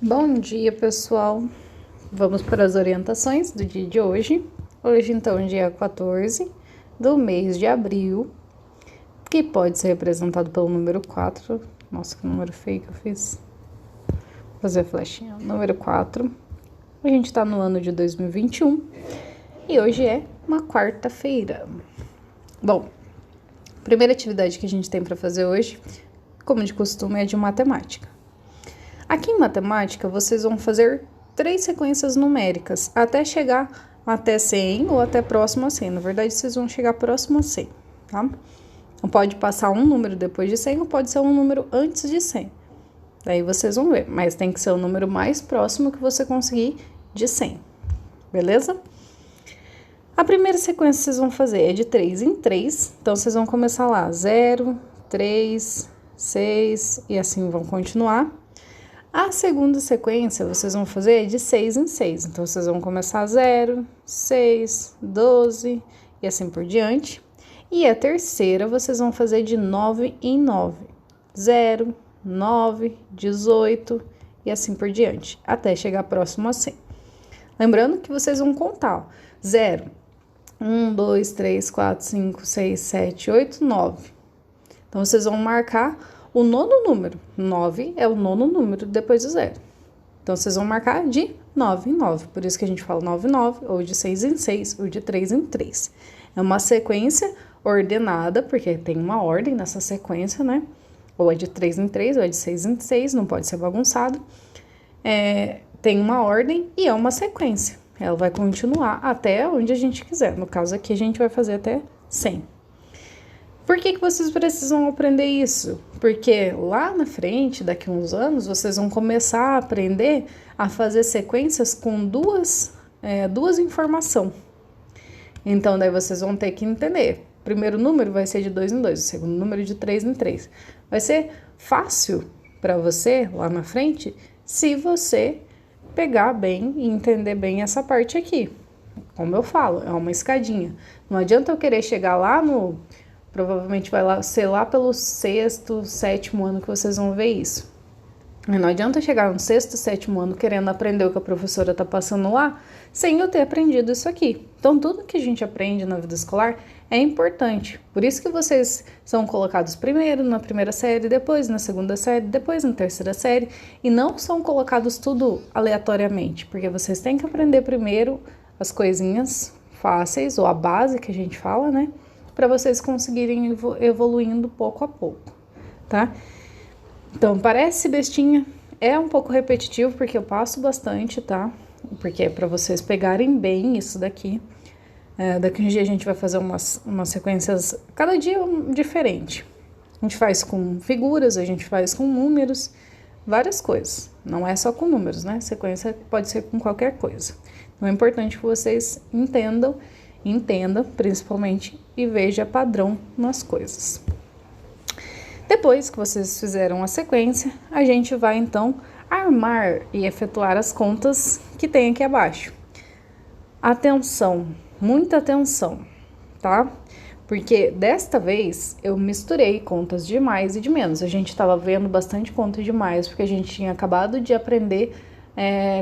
Bom dia, pessoal. Vamos para as orientações do dia de hoje. Hoje, então, dia 14 do mês de abril, que pode ser representado pelo número 4. Nossa, que número feio que eu fiz. Vou fazer a flechinha. Número 4. A gente está no ano de 2021 e hoje é uma quarta-feira. Bom, a primeira atividade que a gente tem para fazer hoje, como de costume, é de matemática. Aqui em matemática, vocês vão fazer 3 sequências numéricas, até chegar até 100 ou até próximo a 100. Na verdade, vocês vão chegar próximo a 100, tá? Não pode passar um número depois de 100 ou pode ser um número antes de 100. Daí vocês vão ver, mas tem que ser o número mais próximo que você conseguir de 100, beleza? A primeira sequência que vocês vão fazer é de 3 em 3, então vocês vão começar lá, 0, 3, 6 e assim vão continuar. A segunda sequência, vocês vão fazer de 6 em 6. Então, vocês vão começar 0, 6, 12 e assim por diante. E a terceira, vocês vão fazer de 9 em 9. 0, 9, 18 e assim por diante, até chegar próximo a 100. Lembrando que vocês vão contar, ó, 0, 1, 2, 3, 4, 5, 6, 7, 8, 9. Então, vocês vão marcar o nono número. 9 é o nono número depois do 0. Então, vocês vão marcar de 9 em 9. Por isso que a gente fala 9 em 9, ou de 6 em 6, ou de 3 em 3. É uma sequência ordenada, porque tem uma ordem nessa sequência, né? Ou é de 3 em 3, ou é de 6 em 6, não pode ser bagunçado. Tem uma ordem e é uma sequência. Ela vai continuar até onde a gente quiser. No caso aqui, a gente vai fazer até 100. Por que vocês precisam aprender isso? Porque lá na frente, daqui a uns anos, vocês vão começar a aprender a fazer sequências com duas informações. Então, daí vocês vão ter que entender. O primeiro número vai ser de 2 em 2, o segundo número de 3 em 3. Vai ser fácil para você, lá na frente, se você pegar bem e entender bem essa parte aqui. Como eu falo, é uma escadinha. Não adianta eu querer chegar lá no... Provavelmente vai ser lá pelo 6º, 7º ano que vocês vão ver isso. E não adianta chegar no 6º, 7º ano querendo aprender o que a professora está passando lá, sem eu ter aprendido isso aqui. Então, tudo que a gente aprende na vida escolar é importante. Por isso que vocês são colocados primeiro na primeira série, depois na segunda série, depois na terceira série, e não são colocados tudo aleatoriamente, porque vocês têm que aprender primeiro as coisinhas fáceis, ou a base que a gente fala, né? Para vocês conseguirem evoluindo pouco a pouco, tá? Então, parece bestinha, é um pouco repetitivo, porque eu passo bastante, tá? Porque é para vocês pegarem bem isso daqui. Daqui a um dia a gente vai fazer umas sequências, cada dia diferente. A gente faz com figuras, a gente faz com números, várias coisas. Não é só com números, né? Sequência pode ser com qualquer coisa. Então, é importante que vocês entenda principalmente e veja padrão nas coisas. Depois que vocês fizeram a sequência, a gente vai então armar e efetuar as contas que tem aqui abaixo. Atenção, muita atenção, tá? Porque desta vez eu misturei contas de mais e de menos. A gente estava vendo bastante conta de mais porque a gente tinha acabado de aprender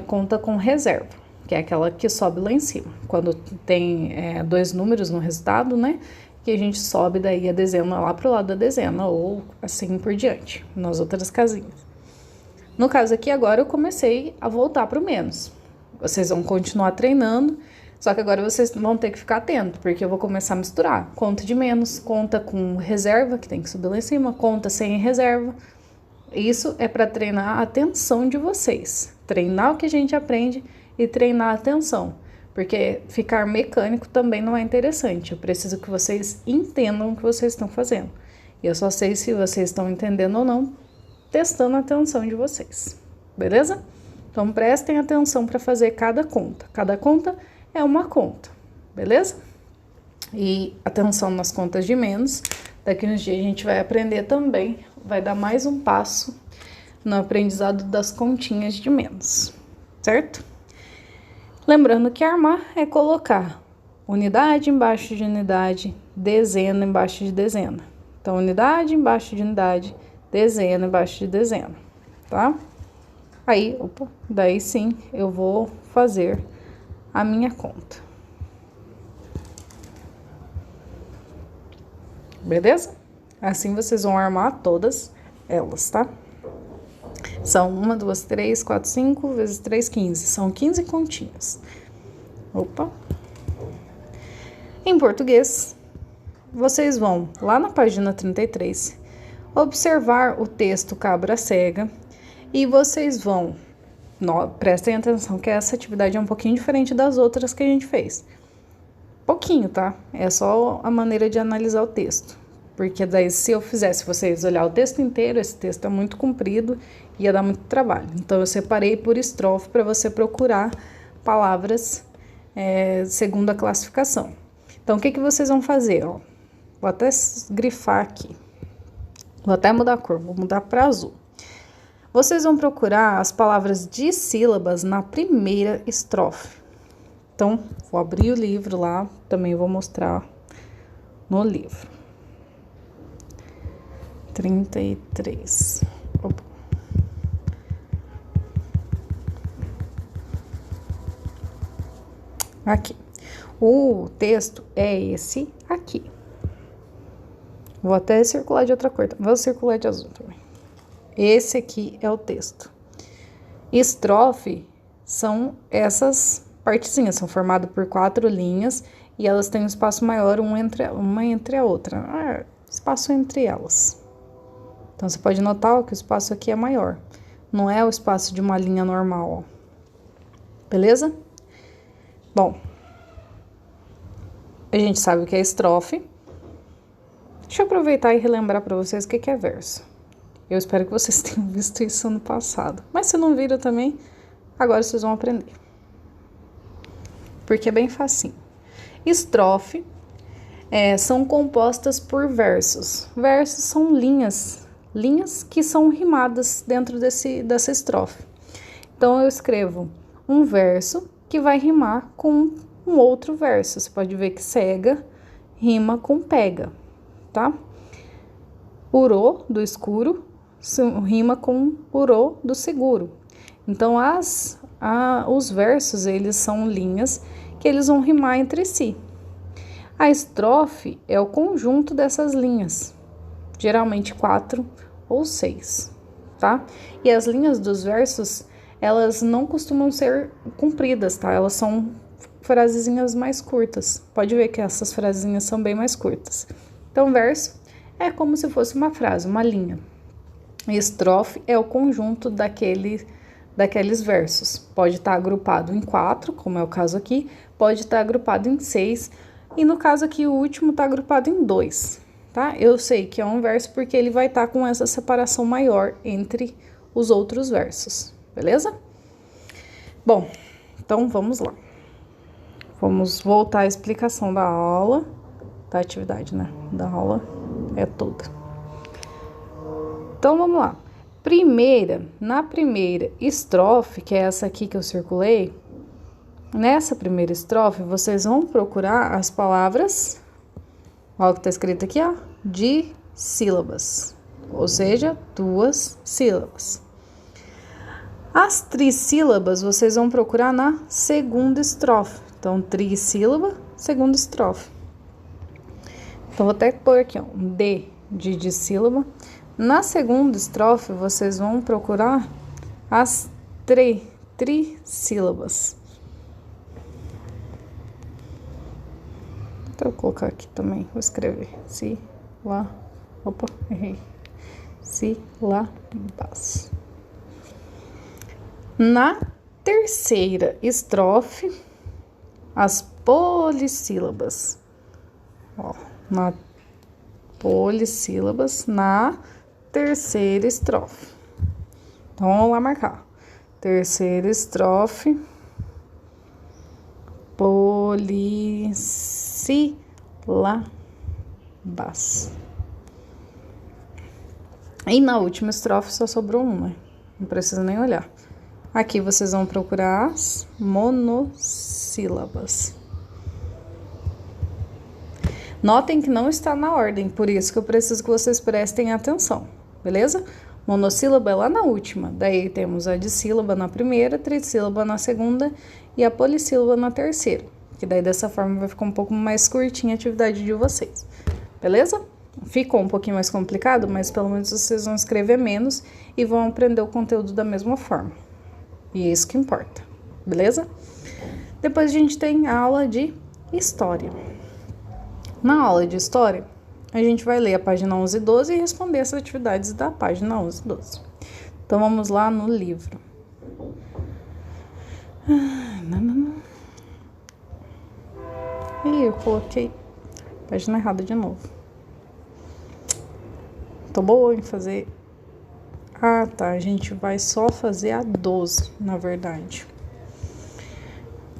conta com reserva, que é aquela que sobe lá em cima. Quando tem 2 números no resultado, né? Que a gente sobe daí a dezena lá pro lado da dezena, ou assim por diante, nas outras casinhas. No caso aqui, agora eu comecei a voltar pro menos. Vocês vão continuar treinando, só que agora vocês vão ter que ficar atento, porque eu vou começar a misturar. Conta de menos, conta com reserva, que tem que subir lá em cima, conta sem reserva. Isso é para treinar a atenção de vocês. Treinar o que a gente aprende e treinar a atenção, porque ficar mecânico também não é interessante. Eu preciso que vocês entendam o que vocês estão fazendo. E eu só sei se vocês estão entendendo ou não, testando a atenção de vocês. Beleza? Então, prestem atenção para fazer cada conta. Cada conta é uma conta. Beleza? E atenção nas contas de menos. Daqui uns dias a gente vai aprender também, vai dar mais um passo no aprendizado das continhas de menos. Certo? Lembrando que armar é colocar unidade embaixo de unidade, dezena embaixo de dezena. Então, unidade embaixo de unidade, dezena embaixo de dezena, tá? Aí, opa, daí sim, eu vou fazer a minha conta. Beleza? Assim vocês vão armar todas elas, tá? São 1, 2, 3, 4, 5 vezes 3, 15. São 15 continhas. Opa. Em português, vocês vão lá na página 33, observar o texto Cabra Cega e vocês vão... prestem atenção que essa atividade é um pouquinho diferente das outras que a gente fez. Pouquinho, tá? É só a maneira de analisar o texto. Porque daí, se eu fizesse vocês olhar o texto inteiro, esse texto é muito comprido, ia dar muito trabalho. Então, eu separei por estrofe para você procurar palavras segundo a classificação. Então, o que vocês vão fazer? Ó? Vou até grifar aqui. Vou até mudar a cor, vou mudar para azul. Vocês vão procurar as palavras dissílabas na primeira estrofe. Então, vou abrir o livro lá, também vou mostrar no livro. 33. Opa. Aqui. O texto é esse aqui. Vou até circular de outra cor, vou circular de azul também. Esse aqui é o texto. Estrofe são essas partezinhas, são formadas por 4 linhas e elas têm um espaço maior uma entre a outra. Espaço entre elas. Então, você pode notar que o espaço aqui é maior. Não é o espaço de uma linha normal, ó. Beleza? Bom, a gente sabe o que é estrofe. Deixa eu aproveitar e relembrar para vocês o que é verso. Eu espero que vocês tenham visto isso ano passado. Mas se não viram também, agora vocês vão aprender. Porque é bem facinho. Estrofe são compostas por versos. Versos são linhas que são rimadas dentro dessa estrofe. Então, eu escrevo um verso que vai rimar com um outro verso. Você pode ver que cega rima com pega, tá? Urô, do escuro, rima com urô, do seguro. Então, os versos, eles são linhas que eles vão rimar entre si. A estrofe é o conjunto dessas linhas, geralmente 4 ou 6, tá? E as linhas dos versos, elas não costumam ser compridas, tá? Elas são frasezinhas mais curtas. Pode ver que essas frasezinhas são bem mais curtas. Então, verso é como se fosse uma frase, uma linha. Estrofe é o conjunto daqueles versos. Pode estar agrupado em 4, como é o caso aqui, pode estar agrupado em 6, e no caso aqui o último está agrupado em 2, tá? Eu sei que é um verso porque ele vai estar com essa separação maior entre os outros versos, beleza? Bom, então vamos lá. Vamos voltar à explicação da aula, da atividade, né? Da aula é toda. Então, vamos lá. Na primeira estrofe, que é essa aqui que eu circulei, nessa primeira estrofe, vocês vão procurar as palavras, olha o que tá escrito aqui, ó, de sílabas, ou seja, 2 sílabas. As trissílabas, vocês vão procurar na segunda estrofe. Então, trissílaba, segunda estrofe. Então, vou até pôr aqui, ó, um D de dissílaba. Na segunda estrofe, vocês vão procurar as trissílabas. Então, eu vou colocar aqui também, vou escrever opa, errei. Sílabas. Na terceira estrofe, as polissílabas. Ó, na polissílabas na terceira estrofe. Então, vamos lá marcar. Terceira estrofe, polissílabas. E na última estrofe só sobrou uma, não precisa nem olhar. Aqui vocês vão procurar as monossílabas. Notem que não está na ordem, por isso que eu preciso que vocês prestem atenção, beleza? Monossílaba é lá na última. Daí temos a dissílaba na primeira, trissílaba na segunda e a polissílaba na terceira. Que daí dessa forma vai ficar um pouco mais curtinha a atividade de vocês. Beleza? Ficou um pouquinho mais complicado, mas pelo menos vocês vão escrever menos e vão aprender o conteúdo da mesma forma. E é isso que importa. Beleza? Depois a gente tem a aula de História. Na aula de História, a gente vai ler a página 11 e 12 e responder as atividades da página 11 e 12. Então, vamos lá no livro. Ih, eu coloquei a página errada de novo. Tô boa em fazer... Ah, tá, a gente vai só fazer a 12, na verdade.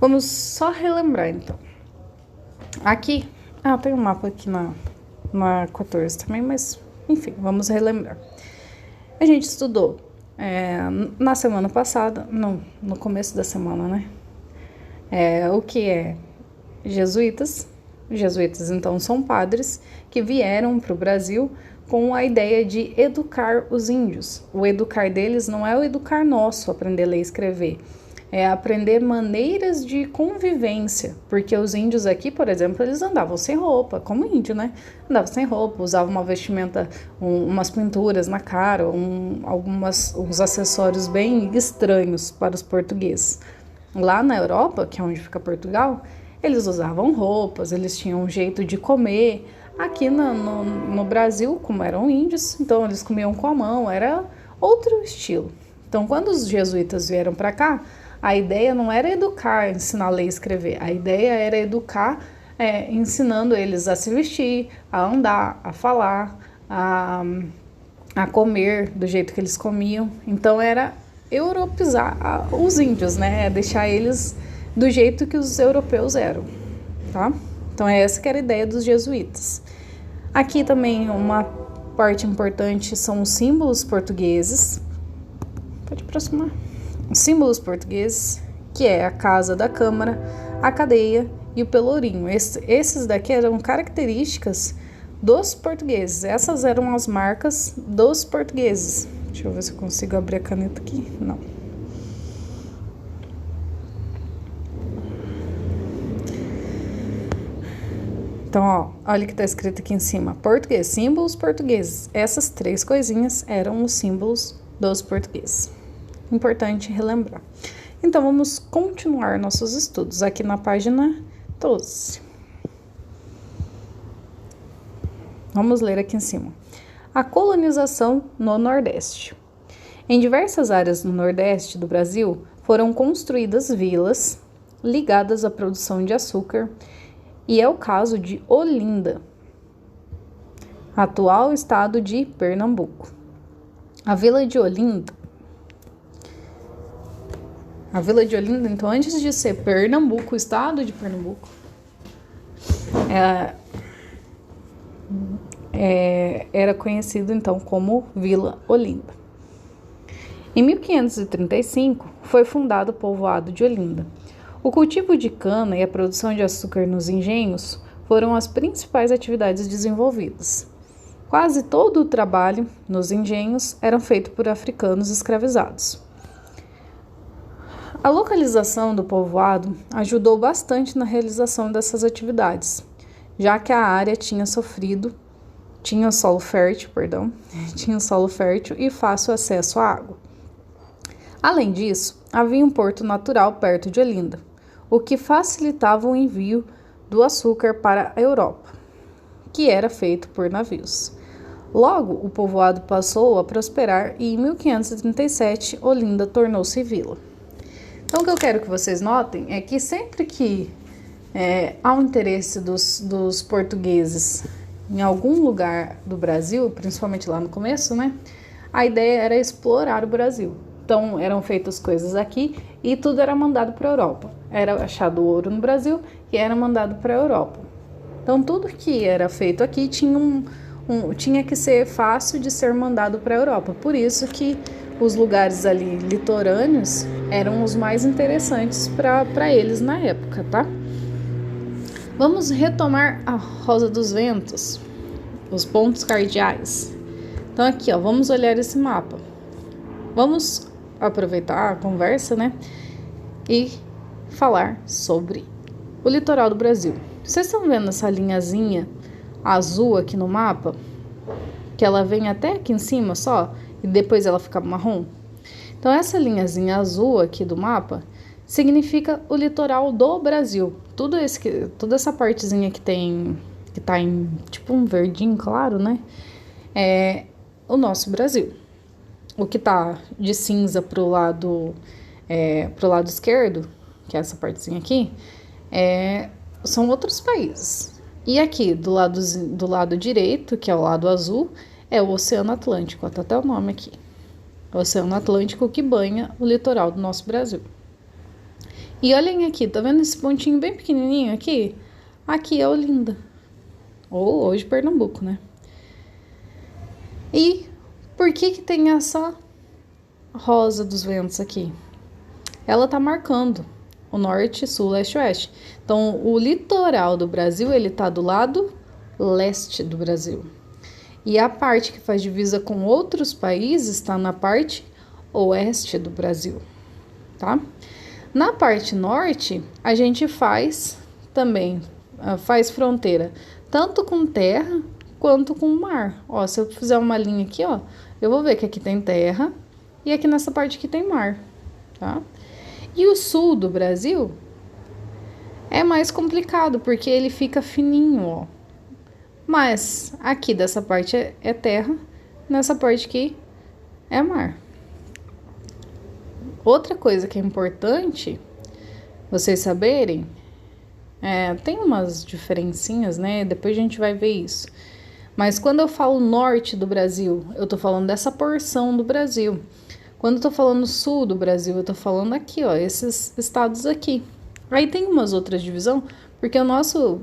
Vamos só relembrar, então. Aqui... Ah, tem um mapa aqui na 14 também, mas enfim, vamos relembrar. A gente estudou na semana passada, no começo da semana, né? O que é jesuítas. Os jesuítas, então, são padres que vieram para o Brasil com a ideia de educar os índios. O educar deles não é o educar nosso, aprender a ler e escrever. É aprender maneiras de convivência, porque os índios aqui, por exemplo, eles andavam sem roupa, como índio, né? Andavam sem roupa, usavam uma vestimenta, umas pinturas na cara, uns acessórios bem estranhos para os portugueses. Lá na Europa, que é onde fica Portugal, eles usavam roupas, eles tinham um jeito de comer. Aqui no Brasil, como eram índios, então eles comiam com a mão, era outro estilo. Então, quando os jesuítas vieram para cá, a ideia não era educar, ensinar a ler e escrever. A ideia era educar, ensinando eles a se vestir, a andar, a falar, a comer do jeito que eles comiam. Então, era europeizar os índios, né? Deixar eles do jeito que os europeus eram, tá? Então, essa que era a ideia dos jesuítas. Aqui também uma parte importante são os símbolos portugueses. Pode aproximar. Os símbolos portugueses, que é a casa da câmara, a cadeia e o pelourinho. Esses daqui eram características dos portugueses. Essas eram as marcas dos portugueses. Deixa eu ver se eu consigo abrir a caneta aqui. Não. Então, ó, olha o que está escrito aqui em cima. Português, símbolos portugueses. Essas 3 coisinhas eram os símbolos dos portugueses. Importante relembrar. Então, vamos continuar nossos estudos aqui na página 12. Vamos ler aqui em cima. A colonização no Nordeste. Em diversas áreas do Nordeste do Brasil, foram construídas vilas ligadas à produção de açúcar, e é o caso de Olinda, atual estado de Pernambuco. A Vila de Olinda, então, antes de ser Pernambuco, o estado de Pernambuco, era conhecido, então, como Vila Olinda. Em 1535, foi fundado o povoado de Olinda. O cultivo de cana e a produção de açúcar nos engenhos foram as principais atividades desenvolvidas. Quase todo o trabalho nos engenhos era feito por africanos escravizados. A localização do povoado ajudou bastante na realização dessas atividades, já que a área tinha solo fértil e fácil acesso à água. Além disso, havia um porto natural perto de Olinda, o que facilitava o envio do açúcar para a Europa, que era feito por navios. Logo, o povoado passou a prosperar e em 1537 Olinda tornou-se vila. Então, o que eu quero que vocês notem é que sempre que há um interesse dos portugueses em algum lugar do Brasil, principalmente lá no começo, né? A ideia era explorar o Brasil. Então, eram feitas coisas aqui e tudo era mandado para a Europa. Era achado ouro no Brasil e era mandado para a Europa. Então, tudo que era feito aqui tinha que ser fácil de ser mandado para a Europa. Por isso que os lugares ali litorâneos eram os mais interessantes para eles na época, tá? Vamos retomar a Rosa dos Ventos, os pontos cardeais. Então aqui, ó, vamos olhar esse mapa. Vamos aproveitar a conversa, né? E falar sobre o litoral do Brasil. Vocês estão vendo essa linhazinha azul aqui no mapa? Que ela vem até aqui em cima só e depois ela fica marrom? Então essa linhazinha azul aqui do mapa significa o litoral do Brasil. Toda essa partezinha que tá em tipo um verdinho claro, né? É o nosso Brasil. O que tá de cinza pro lado esquerdo, que é essa partezinha aqui, são outros países. E aqui, do lado direito, que é o lado azul, é o Oceano Atlântico, tá até o nome aqui. O Oceano Atlântico que banha o litoral do nosso Brasil. E olhem aqui, tá vendo esse pontinho bem pequenininho aqui? Aqui é Olinda. Ou hoje Pernambuco, né? E por que tem essa rosa dos ventos aqui? Ela tá marcando o norte, sul, leste, oeste. Então, o litoral do Brasil, ele tá do lado leste do Brasil. E a parte que faz divisa com outros países está na parte oeste do Brasil, tá? Na parte norte, a gente faz fronteira tanto com terra quanto com mar. Ó, se eu fizer uma linha aqui, ó, eu vou ver que aqui tem terra e aqui nessa parte aqui tem mar, tá? E o sul do Brasil é mais complicado, porque ele fica fininho, ó. Mas aqui dessa parte é terra, nessa parte aqui é mar. Outra coisa que é importante vocês saberem, tem umas diferencinhas, né? Depois a gente vai ver isso. Mas quando eu falo norte do Brasil, eu tô falando dessa porção do Brasil. Quando eu tô falando sul do Brasil, eu tô falando aqui, ó, esses estados aqui. Aí tem umas outras divisões, porque o nosso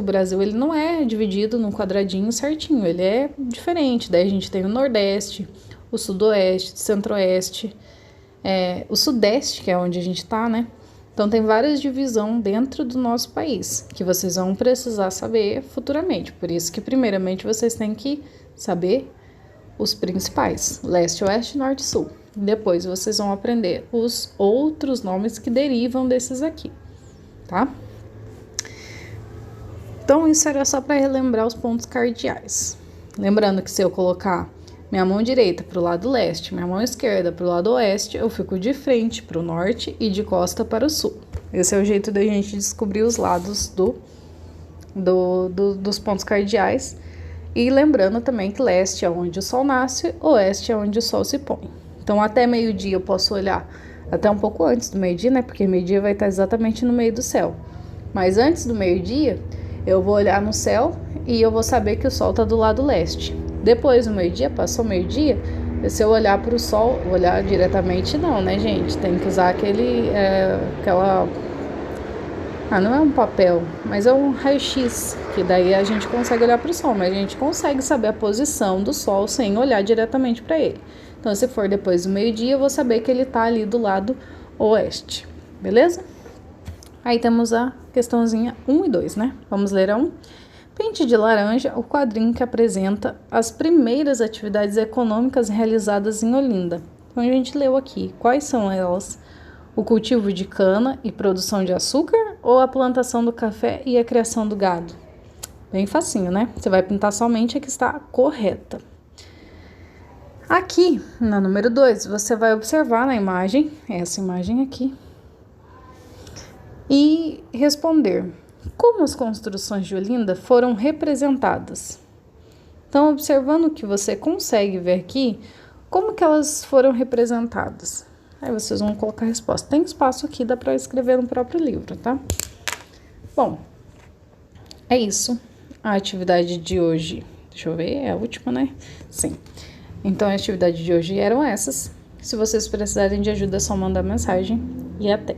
Brasil, ele não é dividido num quadradinho certinho, ele é diferente. Daí a gente tem o Nordeste, o Sudoeste, o Centro-Oeste, o Sudeste, que é onde a gente tá, né? Então tem várias divisões dentro do nosso país, que vocês vão precisar saber futuramente. Por isso que primeiramente vocês têm que saber os principais, leste, oeste, norte e sul. Depois vocês vão aprender os outros nomes que derivam desses aqui, tá? Então isso era só para relembrar os pontos cardeais. Lembrando que se eu colocar minha mão direita para o lado leste, minha mão esquerda para o lado oeste, eu fico de frente para o norte e de costa para o sul. Esse é o jeito da gente descobrir os lados dos pontos cardeais. E lembrando também que leste é onde o sol nasce, oeste é onde o sol se põe. Então até meio-dia eu posso olhar, até um pouco antes do meio-dia, né? Porque meio-dia vai estar exatamente no meio do céu. Mas antes do meio-dia, eu vou olhar no céu e eu vou saber que o sol está do lado leste. Depois do meio-dia, passou o meio-dia, se eu olhar para o sol, olhar diretamente não, né, gente? Tem que usar não é um papel, mas é um raio-x, que daí a gente consegue olhar para o sol, mas a gente consegue saber a posição do sol sem olhar diretamente para ele. Então, se for depois do meio-dia, eu vou saber que ele está ali do lado oeste, beleza? Aí temos a questãozinha 1 e 2, né? Vamos ler a 1. Pente de laranja, o quadrinho que apresenta as primeiras atividades econômicas realizadas em Olinda. Então, a gente leu aqui. Quais são elas? O cultivo de cana e produção de açúcar ou a plantação do café e a criação do gado? Bem facinho, né? Você vai pintar somente a que está correta. Aqui, na número 2, você vai observar na imagem, essa imagem aqui, e responder como as construções de Olinda foram representadas. Então, observando o que você consegue ver aqui, como que elas foram representadas? Aí vocês vão colocar a resposta. Tem espaço aqui, dá para escrever no próprio livro, tá? Bom, é isso. A atividade de hoje, deixa eu ver, é a última, né? Sim. Então, a atividade de hoje eram essas. Se vocês precisarem de ajuda, é só mandar mensagem e até.